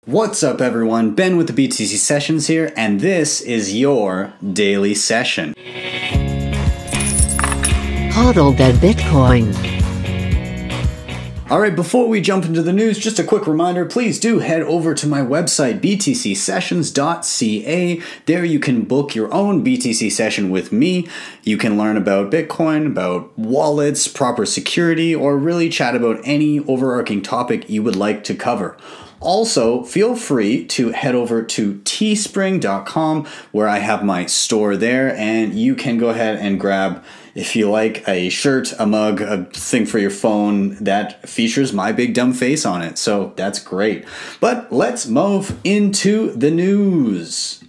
What's up everyone, Ben with the BTC Sessions here, and this is your daily session. Hodl that Bitcoin. Alright, before we jump into the news, just a quick reminder, please do head over to my website, btcsessions.ca. There you can book your own BTC session with me. You can learn about Bitcoin, about wallets, proper security, or really chat about any overarching topic you would like to cover. Also, feel free to head over to teespring.com where I have my store there, and you can go ahead and grab, if you like, a shirt, a mug, a thing for your phone that features my big dumb face on it. So that's great. But let's move into the news.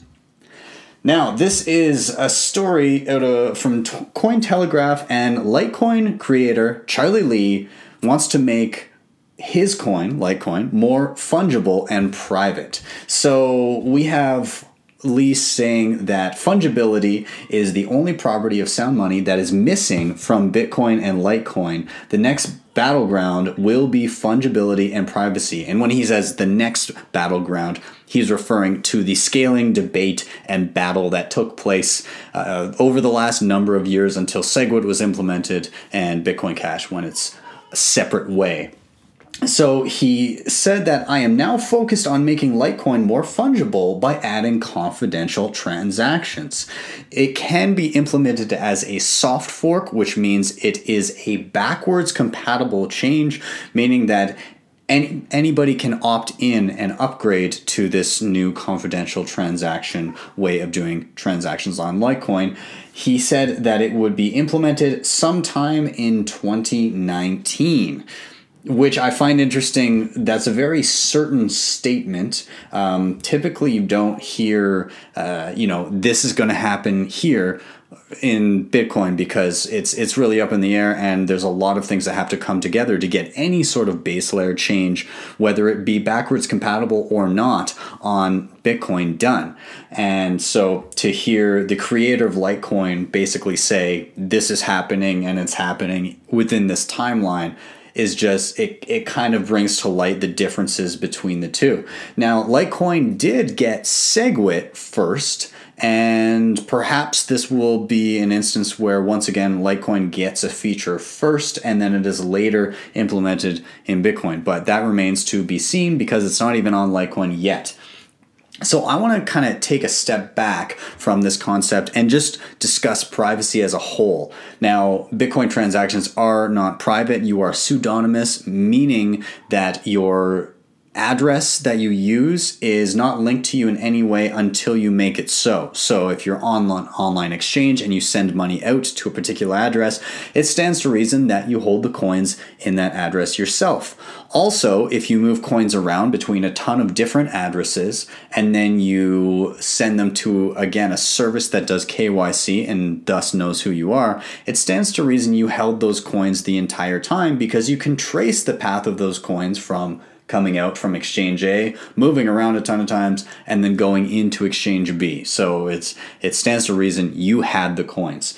Now, this is a story from Cointelegraph, and Litecoin creator Charlie Lee wants to make his coin, Litecoin, more fungible and private. So we have Lee saying that fungibility is the only property of sound money that is missing from Bitcoin and Litecoin. The next battleground will be fungibility and privacy. And when he says the next battleground, he's referring to the scaling debate and battle that took place over the last number of years until SegWit was implemented and Bitcoin Cash went its separate way. So he said that I am now focused on making Litecoin more fungible by adding confidential transactions. It can be implemented as a soft fork, which means it is a backwards compatible change, meaning that anybody can opt in and upgrade to this new confidential transaction way of doing transactions on Litecoin. He said that it would be implemented sometime in 2019. Which I find interesting. That's a very certain statement. Typically, you don't hear, this is going to happen here in Bitcoin because it's really up in the air, and there's a lot of things that have to come together to get any sort of base layer change, whether it be backwards compatible or not, on Bitcoin done. And so to hear the creator of Litecoin basically say this is happening and it's happening within this timeline is just, it kind of brings to light the differences between the two. Now, Litecoin did get SegWit first, and perhaps this will be an instance where, once again, Litecoin gets a feature first, and then it is later implemented in Bitcoin. But that remains to be seen because it's not even on Litecoin yet. So I want to kind of take a step back from this concept and just discuss privacy as a whole. Now, Bitcoin transactions are not private. You are pseudonymous, meaning that your address that you use is not linked to you in any way until you make it so. So if you're on online exchange and you send money out to a particular address, it stands to reason that you hold the coins in that address yourself. Also, if you move coins around between a ton of different addresses and then you send them to, again, a service that does KYC and thus knows who you are, it stands to reason you held those coins the entire time because you can trace the path of those coins from coming out from exchange A, moving around a ton of times, and then going into exchange B. So it stands to reason you had the coins.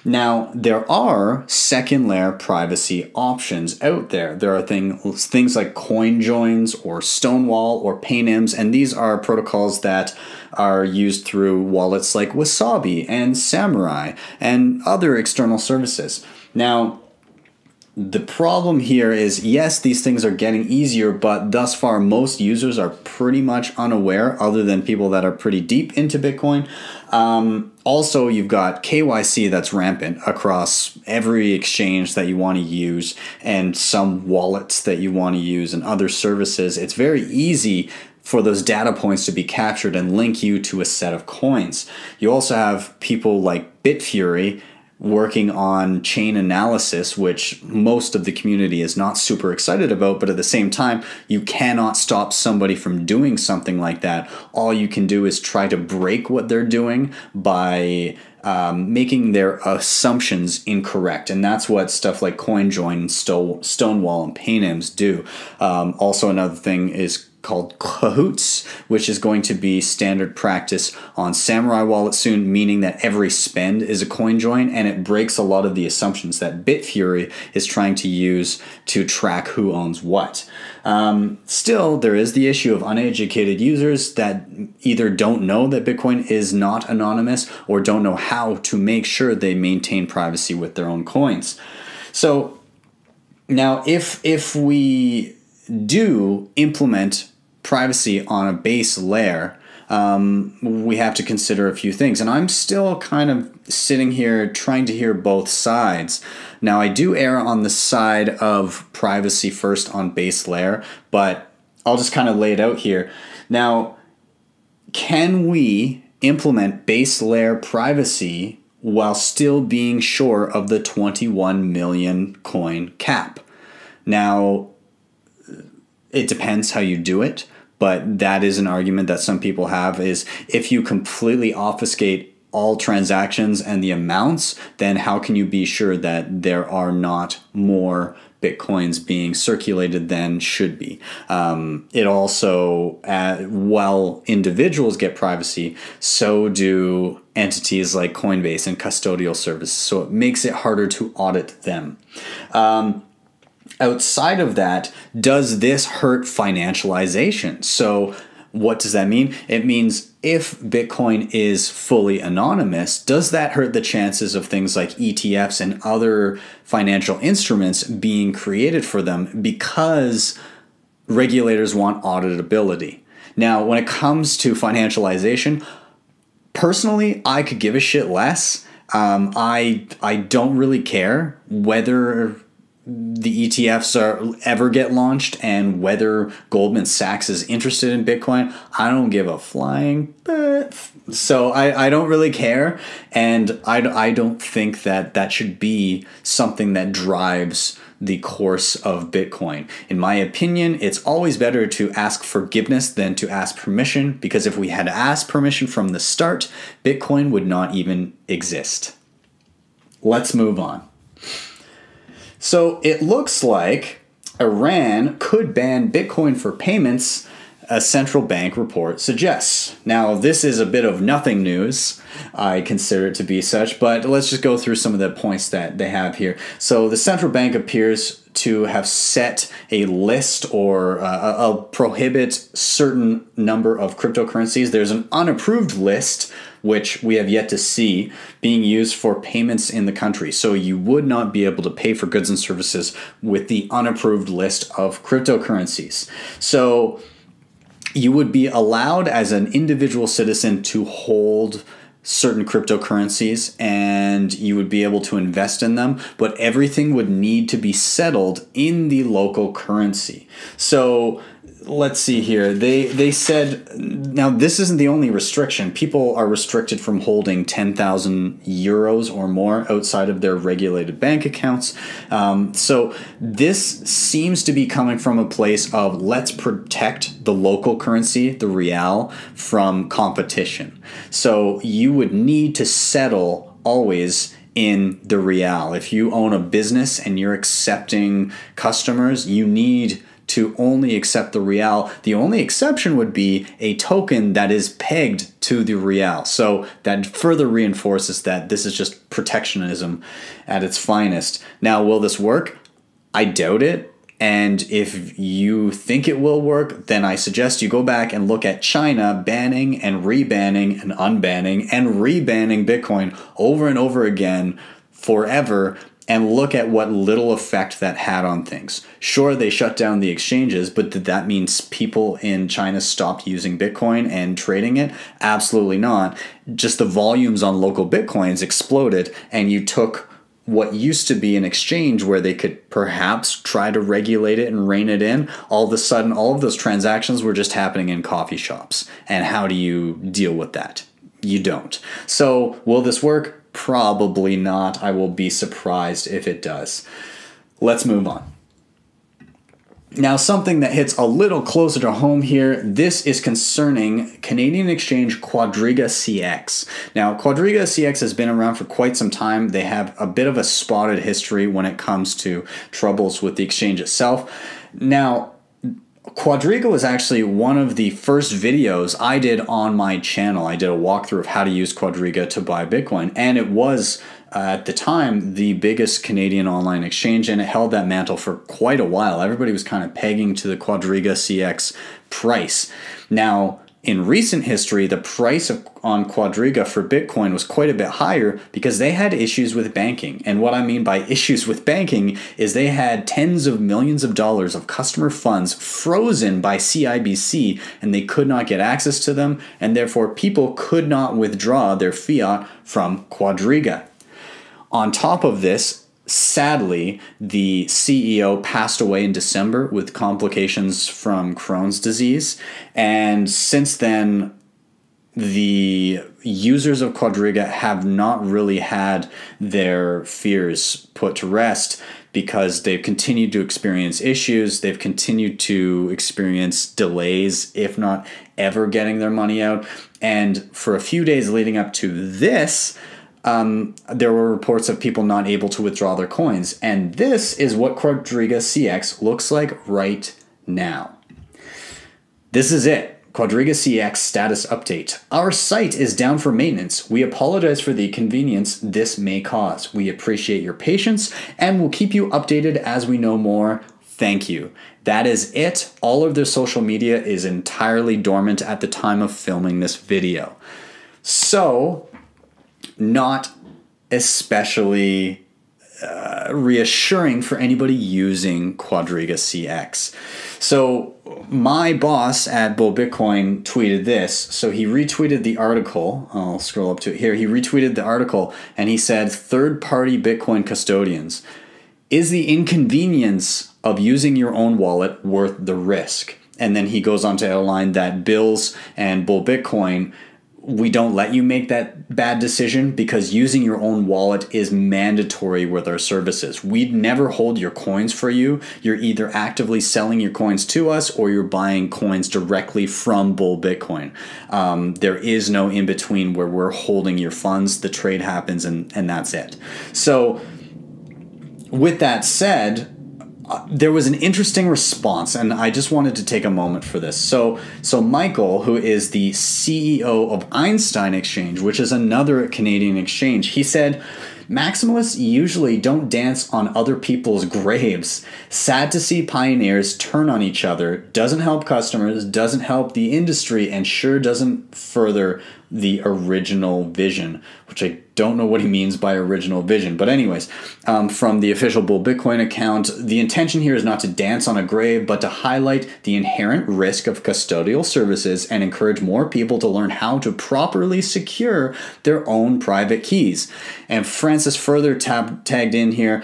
Now, there are second layer privacy options out there. There are things like coin joins or Stonewall or Paynims, and these are protocols that are used through wallets like Wasabi and Samurai and other external services. Now, the problem here is, yes, these things are getting easier, but thus far most users are pretty much unaware, other than people that are pretty deep into Bitcoin. Also, you've got KYC that's rampant across every exchange that you want to use and some wallets that you want to use and other services. It's very easy for those data points to be captured and link you to a set of coins. You also have people like Bitfury working on chain analysis, which most of the community is not super excited about, but at the same time, you cannot stop somebody from doing something like that. All you can do is try to break what they're doing by making their assumptions incorrect. And that's what stuff like CoinJoin, Stonewall, and Paynims do. Also, another thing is called Cahoots, which is going to be standard practice on Samurai Wallet soon, meaning that every spend is a coin join, and it breaks a lot of the assumptions that Bitfury is trying to use to track who owns what. Still, there is the issue of uneducated users that either don't know that Bitcoin is not anonymous or don't know how to make sure they maintain privacy with their own coins. So now if we do implement privacy on a base layer, we have to consider a few things. And I'm still kind of sitting here trying to hear both sides. Now, I do err on the side of privacy first on base layer, but I'll just kind of lay it out here. Now, can we implement base layer privacy while still being sure of the 21 million coin cap? Now, it depends how you do it, but that is an argument that some people have, is if you completely obfuscate all transactions and the amounts, then how can you be sure that there are not more Bitcoins being circulated than should be? It also, while individuals get privacy, so do entities like Coinbase and custodial services. So it makes it harder to audit them. Outside of that, does this hurt financialization? So what does that mean? It means if Bitcoin is fully anonymous, does that hurt the chances of things like ETFs and other financial instruments being created for them because regulators want auditability? Now, when it comes to financialization, personally, I could give a shit less. I don't really care whether the ETFs ever get launched and whether Goldman Sachs is interested in Bitcoin. I don't give a flying F. So I don't really care, and I don't think that that should be something that drives the course of Bitcoin. In my opinion, it's always better to ask forgiveness than to ask permission, because if we had asked permission from the start, Bitcoin would not even exist. Let's move on. So it looks like Iran could ban Bitcoin for payments, a central bank report suggests. Now, this is a bit of nothing news. I consider it to be such, but let's just go through some of the points that they have here. So the central bank appears to have set a list or prohibit certain number of cryptocurrencies. There's an unapproved list, which we have yet to see, being used for payments in the country. So you would not be able to pay for goods and services with the unapproved list of cryptocurrencies. So you would be allowed as an individual citizen to hold certain cryptocurrencies and you would be able to invest in them, but everything would need to be settled in the local currency. So let's see here. They said, now this isn't the only restriction. People are restricted from holding 10,000 euros or more outside of their regulated bank accounts. So this seems to be coming from a place of let's protect the local currency, the real, from competition. So you would need to settle always in the real. If you own a business and you're accepting customers, you need to only accept the real. The only exception would be a token that is pegged to the real. So that further reinforces that this is just protectionism at its finest. Now, will this work? I doubt it. And if you think it will work, then I suggest you go back and look at China banning and rebanning and unbanning and rebanning Bitcoin over and over again forever, and look at what little effect that had on things. Sure, they shut down the exchanges, but did that mean people in China stopped using Bitcoin and trading it? Absolutely not. Just the volumes on local Bitcoins exploded, and you took what used to be an exchange where they could perhaps try to regulate it and rein it in. All of a sudden, all of those transactions were just happening in coffee shops. And how do you deal with that? You don't. So will this work? Probably not. I will be surprised if it does. Let's move on. Now, something that hits a little closer to home here, this is concerning Canadian exchange Quadriga CX. Now, Quadriga CX has been around for quite some time. They have a bit of a spotted history when it comes to troubles with the exchange itself. Now, Quadriga was actually one of the first videos I did on my channel. I did a walkthrough of how to use Quadriga to buy Bitcoin, and it was at the time the biggest Canadian online exchange, and it held that mantle for quite a while. Everybody was kind of pegging to the Quadriga CX price. Now, in recent history, the price on Quadriga for Bitcoin was quite a bit higher because they had issues with banking. And what I mean by issues with banking is they had tens of millions of dollars of customer funds frozen by CIBC, and they could not get access to them, and therefore people could not withdraw their fiat from Quadriga. On top of this, sadly, the CEO passed away in December with complications from Crohn's disease. And since then, the users of Quadriga have not really had their fears put to rest because they've continued to experience issues. They've continued to experience delays, if not ever getting their money out. And for a few days leading up to this, there were reports of people not able to withdraw their coins. And this is what Quadriga CX looks like right now. This is it. Quadriga CX status update. Our site is down for maintenance. We apologize for the inconvenience this may cause. We appreciate your patience and will keep you updated as we know more. Thank you. That is it. All of their social media is entirely dormant at the time of filming this video. So, not especially reassuring for anybody using Quadriga CX. So my boss at Bull Bitcoin tweeted this. So he retweeted the article. I'll scroll up to it here. He retweeted the article and he said, third-party Bitcoin custodians. Is the inconvenience of using your own wallet worth the risk? And then he goes on to outline that Bills and Bull Bitcoin, we don't let you make that bad decision because using your own wallet is mandatory with our services. We'd never hold your coins for you. You're either actively selling your coins to us or you're buying coins directly from Bull Bitcoin. There is no in-between where we're holding your funds. The trade happens and that's it. So with that said, there was an interesting response, and I just wanted to take a moment for this. So Michael, who is the CEO of Einstein Exchange, which is another Canadian exchange, he said, Maximalists usually don't dance on other people's graves. Sad to see pioneers turn on each other. Doesn't help customers, doesn't help the industry, and sure doesn't further the original vision, which I don't know what he means by original vision. But anyways, from the official Bull Bitcoin account, the intention here is not to dance on a grave, but to highlight the inherent risk of custodial services and encourage more people to learn how to properly secure their own private keys. And Francis further tagged in here,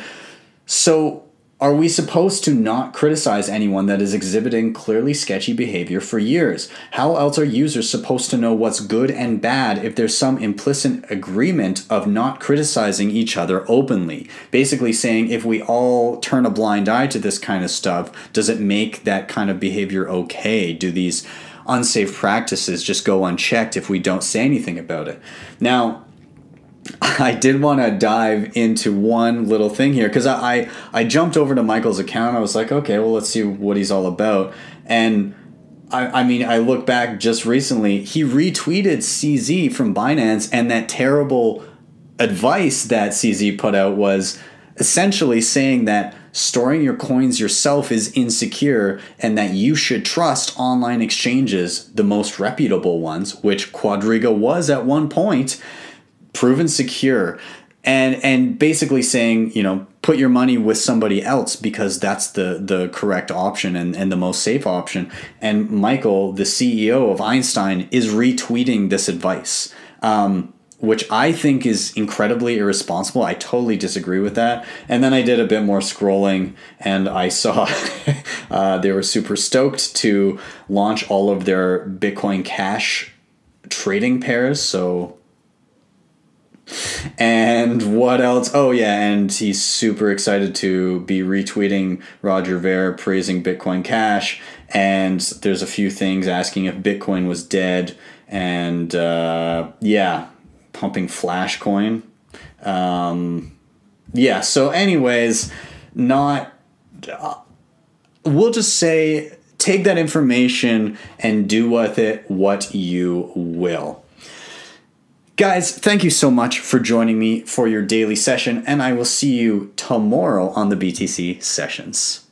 so are we supposed to not criticize anyone that is exhibiting clearly sketchy behavior for years? How else are users supposed to know what's good and bad if there's some implicit agreement of not criticizing each other openly? Basically saying if we all turn a blind eye to this kind of stuff, does it make that kind of behavior okay? Do these unsafe practices just go unchecked if we don't say anything about it? Now, I did want to dive into one little thing here because I jumped over to Michael's account. I was like, okay, well, let's see what he's all about. And I mean, I look back just recently, he retweeted CZ from Binance, and that terrible advice that CZ put out was essentially saying that storing your coins yourself is insecure and that you should trust online exchanges, the most reputable ones, which Quadriga was at one point, proven secure, and basically saying, you know, put your money with somebody else because that's the correct option and the most safe option. And Michael, the CEO of Einstein, is retweeting this advice, which I think is incredibly irresponsible. I totally disagree with that. And then I did a bit more scrolling and I saw they were super stoked to launch all of their Bitcoin Cash trading pairs. So, and what else? Oh yeah, and he's super excited to be retweeting Roger Ver praising Bitcoin Cash, and there's a few things asking if Bitcoin was dead, and yeah, pumping Flashcoin. Yeah, so anyways, not we'll just say take that information and do with it what you will. Guys, thank you so much for joining me for your daily session, and I will see you tomorrow on the BTC sessions.